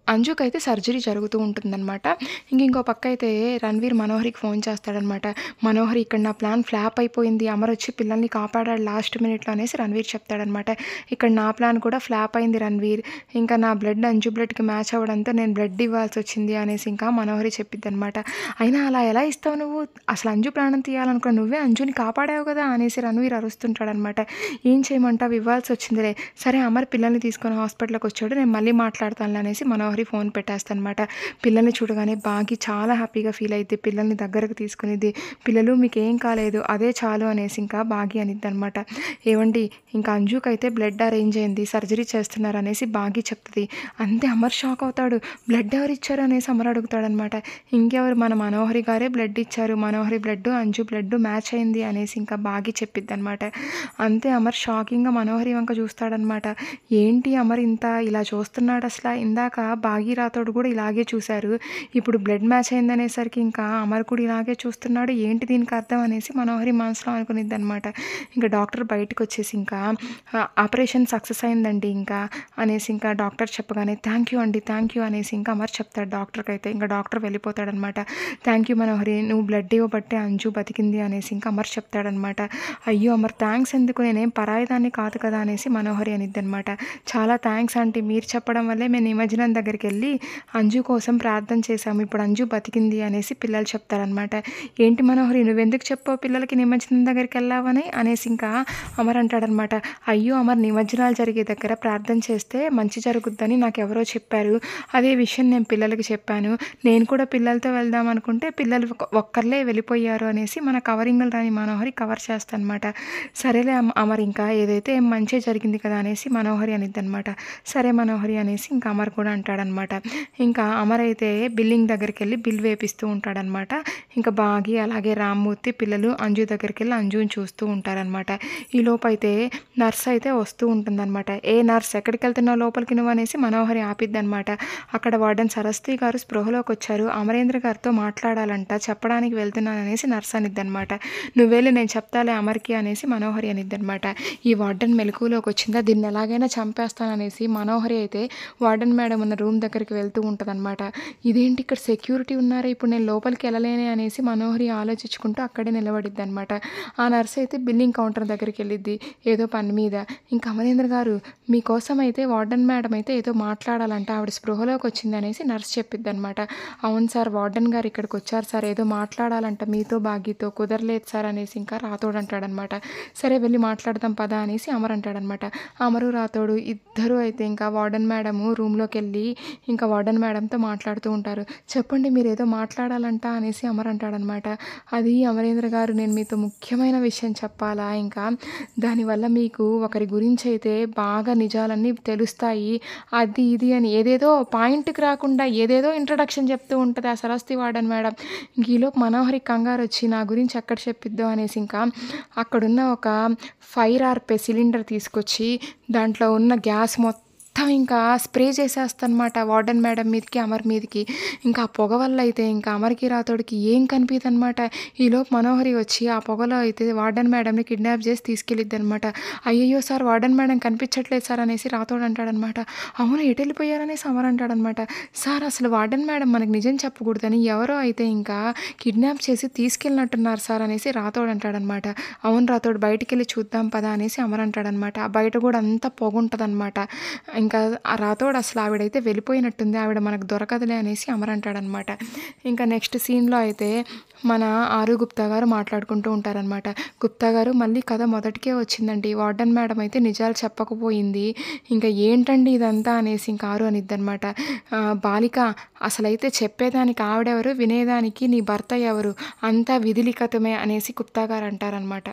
అంజుకైతే surgery జరుగుతూ ఉంటుందనమాట. ఇంకో పక్కయితే రణవీర్ మనోహరికి ఫోన్ చేస్తాడనమాట. మనోహరి ఇక్కడ నా ప్లాన్ ఫ్లాప్ అయిపోయింది. అమర్ వచ్చి పిల్లల్ని కాపాడాడు లాస్ట్ మినిట్‌లో అనేసి రణవీర్ చెప్తాడనమాట. ఇక్కడ నా ప్లాన్ కూడా ఫ్లాప్ అయింది రణవీర్. ఇంకా నా బ్లడ్ అంజు బ్లడ్‌కి మ్యాచ్ అవ్వడంతో నేను బ్లడ్ ఇవ్వాల్సొచ్చింది అనేసి ఇంకా మనోహరి చెప్పిద్దనమాట. అయినా అలా ఎలా ఇస్తావు నువ్వు? అసలు అంజు ప్రాణం తీయాలనుకున్న నువ్వే అంజుని కాపాడావు కదా! అనేసి రణవీర్ అరుస్తుంటాడనమాట. ఏం చేయమంటావు ఇవ్వాల్సొచ్చిందిలే. సరే అమర్ పిల్లల్ని తీసుకొని హాస్పిటల్‌కొచ్చాడు. నేను మళ్ళీ మాట్లాడతానులే అనేసి మనోహరి ఫోన్ పెట్టేస్తదనమాట. పిల్లల్ని చూడగానే బాగి చాలా హ్యాపీగా ఫీల్ అయిద్ది. పిల్లల్ని దగ్గరకు తీసుకునిద్ది. పిల్లలు మీకేం కాలేదు అదే చాలు అనేసి ఇంకా బాగి అనిద్దనమాట. ఏవండీ ఇంకా అంజుకైతే బ్లడ్ అరేంజ్ అయింది. సర్జరీ చేస్తున్నారు అనేసి బాగి చెప్తది. అంతే అమర్ షాక్ అవుతాడు. బ్లడ్ ఎవరిచ్చారు అనేసి అమర్ అడుగుతాడనమాట. ఇంకెవరు మన మనోహరి గారే బ్లడ్ ఇచ్చారు. మనోహరి బ్లడ్ అంజు బ్లడ్ మ్యాచ్ అయింది అనేసి ఇంకా బాగి చెప్పిద్దనమాట. అంతే అమర్ షాకింగ్‌గా మనోహరి వంక చూస్తాడనమాట. ఏంటి అమర్ ఇంత ఇలా చూస్తున్నాడసల? ఇందాక బాగి రాతోడు కూడా ఇలాగే చూశారు. ఇప్పుడు బ్లడ్ మ్యాచ్ అయిందనేసరికి ఇంకా అమర్ కూడా ఇలాగే చూస్తున్నాడు. ఏంటి దీనికి అర్థం అనేసి మనోహరి మనసులో అనుకునిద్దనమాట. ఇంకా డాక్టర్ బయటకొచ్చేసి ఇంకా ఆపరేషన్ సక్సెస్ అయిందండి ఇంకా అనేసి ఇంకా డాక్టర్ చెప్పగానే థ్యాంక్ యూ అండి. థ్యాంక్ యూ అనేసి ఇంకా అమర్ చెప్తాడు డాక్టర్‌కైతే. ఇంకా డాక్టర్ వెళ్ళిపోతాడనమాట. థ్యాంక్ యూ మనోహరి నువ్వు బ్లడ్ ఇవ్వబట్టే అంజు బతికింది అనేసి ఇంకా అమర్ చెప్తాడనమాట. అయ్యో అమర్ థ్యాంక్స్ ఎందుకు నేనేం పరాయిదాన్ని కాదు కదా అనేసి మనోహరి అనిద్దనమాట. చాలా థ్యాంక్స్ ఆంటీ మీరు చెప్పడం వల్లే మేము నిమజ్జనం దగ్గరికెళ్ళి అంజు కోసం ప్రార్థన చేశాము. ఇప్పుడు అంజు బతికింది అనేసి పిల్లలు చెప్తారనమాట. ఏంటి మనోహరి నువ్వెందుకు చెప్పావు పిల్లలకి నిమజ్జనం దగ్గరికెళ్ళావని అనేసి ఇంకా అమర్ అంటాడనమాట. అయ్యో అమర్ నిమజ్జనాలు జరిగే దగ్గర ప్రార్థన చేస్తే మంచి జరుగుద్దని నాకెవరో చెప్పారు. అదే విషయం నేను పిల్లలకి చెప్పాను. నేను కూడా పిల్లలతో వెళ్దాం అనుకుంటే పిల్లలు ఒక్కర్లే వెళ్ళిపోయారు అనేసి మన కవరింగ్‌లు రాని మనోహరి కవర్ చేస్తదనమాట. సరేలే అమర్ ఇంకా ఏదైతే మంచే జరిగింది కదా అనేసి మనోహరి అనిద్దనమాట. సరే మనోహరి అనేసి ఇంకా అమర్ కూడా అంటాడనమాట. ఇంకా అమర్ అయితే బిల్లింగ్ దగ్గరికెళ్ళి బిల్ వేపిస్తూ ఉంటాడనమాట. ఇంకా బాగి అలాగే రామ్మూర్తి పిల్లలు అంజు దగ్గరికెళ్ళి అంజుని చూస్తూ ఉంటారనమాట. ఈలోపైతే నర్స్ అయితే వస్తూ ఉంటుందనమాట. ఏ నర్స్ ఎక్కడికెళ్తున్నావు లోపలికి నువ్వు అనేసి మనోహరి ఆపిద్దనమాట. అక్కడ వార్డెన్ సరస్వతి గారు స్పృహలోకొచ్చారు. అమరేంద్ర గారితో మాట్లాడాలంట చెప్పడానికి వెళ్తున్నాననేసి నర్స్ అనిద్దనమాట. నువ్వెళ్ళి నేను చెప్తాలే అమర్‌కి అనేసి మనోహరి అనిద్దనమాట. ఈ వార్డెన్ మెలకువలోకి వచ్చిందా దీన్ని ఎలాగైనా చంపేస్తాననేసి మనోహరి అయితే వార్డెన్ మేడం ఉన్న రూమ్ దగ్గరికి వెళ్తూ ఉంటదనమాట. ఇదేంటి ఇక్కడ సెక్యూరిటీ ఉన్నారే ఇప్పుడు నేను లోపలికి వెళ్ళలేనే అనేసి మనోహరి ఆలోచించుకుంటూ అక్కడే నిలబడిద్దనమాట. ఆ నర్స్ అయితే బిల్లింగ్ కౌంటర్ దగ్గరికి వెళ్ళిద్ది ఏదో పని మీద. ఇంకా అమరేంద్ర గారు మీకోసం అయితే వార్డెన్ మేడం అయితే ఏదో మాట్లాడాలంట ఆవిడ స్పృహలోకి వచ్చింది అనేసి నర్స్ చెప్పిద్దనమాట. అవును సార్ వార్డెన్ గారు ఇక్కడికి వచ్చారు సార్ ఏదో మాట్లాడాలంట మీతో బాగీతో కుదరలేదు సార్ అనేసి ఇంకా రాతోడు అంటాడనమాట. సరే వెళ్ళి మాట్లాడదాం పద అనేసి అమర్ అంటాడనమాట. అమరు రాతోడు ఇద్దరు అయితే ఇంకా వార్డెన్ మేడము రూమ్‌లోకెళ్ళి ఇంకా వార్డెన్ మేడంతో మాట్లాడుతూ ఉంటారు. చెప్పండి మీరేదో మాట్లాడాలంట అనేసి అమర్ అంటాడనమాట. అది అమరేంద్ర గారు నేను మీతో ముఖ్యమైన విషయం చెప్పాలా ఇంకా దానివల్ల మీకు ఒకరి గురించి అయితే బాగా నిజాలన్నీ తెలుస్తాయి. అది ఇది అని ఏదేదో పాయింట్‌కి రాకుండా ఏదేదో ఇంట్రడక్షన్ చెప్తూ ఉంటది ఆ సరస్వతి వార్డెన్ మేడం. ఈలోపు మనోహరికి కంగారొచ్చి నా గురించి ఎక్కడ చెప్పిద్దో అనేసి ఇంకా అక్కడున్న ఒక ఫైర్ ఆర్పే సిలిండర్ తీసుకొచ్చి దాంట్లో ఉన్న గ్యాస్ మొత్తం ఇంకా స్ప్రే చేసేస్తనమాట వార్డెన్ మేడం మీదకి, అమర్ మీదకి. ఇంకా ఆ పొగ వల్ల అయితే ఇంకా అమర్‌కి రాతోడికి ఏం కనిపియదనమాట. ఈలోపు మనోహరి వచ్చి ఆ పొగలో అయితే వార్డెన్ మేడంని కిడ్నాప్ చేసి తీసుకెళ్ళిద్దనమాట. అయ్యయ్యో సార్ వార్డెన్ మేడం కనిపించట్లేదు సార్ అనేసి రాతోడు అంటాడనమాట. అవును ఎటెళ్ళిపోయారనేసి అమర్ అంటాడనమాట. సార్ అసలు వార్డెన్ మేడం మనకు నిజం చెప్పకూడదని ఎవరో అయితే ఇంకా కిడ్నాప్ చేసి తీసుకెళ్ళినట్టున్నారు సార్ అనేసి రాతోడు అంటాడనమాట. అవును రాతోడు బయటికెళ్ళి చూద్దాం పదా అనేసి అమర్ అంటాడనమాట. ఆ బయట కూడా అంతా పొగుంటదనమాట. ఇంకా ఆ రాతోడు అసలు ఆవిడైతే వెళ్ళిపోయినట్టుంది ఆవిడ మనకు దొరకదులే అనేసి అమర్ అంటాడనమాట. ఇంకా నెక్స్ట్ సీన్‌లో అయితే మన ఆరు గుప్తా గారు మాట్లాడుకుంటూ ఉంటారనమాట. గుప్తా గారు మళ్ళీ కథ మొదటికే వచ్చిందండి. వార్డెన్ మేడం అయితే నిజాలు చెప్పకపోయింది. ఇంకా ఏంటండి ఇదంతా అనేసి ఇంకా ఆరు అనిద్దనమాట. బాలిక అసలైతే చెప్పేదానికి ఆవిడెవరు వినేదానికి నీ భర్త ఎవరు అంతా విధిలిఖితమే అనేసి గుప్తా గారు అంటారనమాట.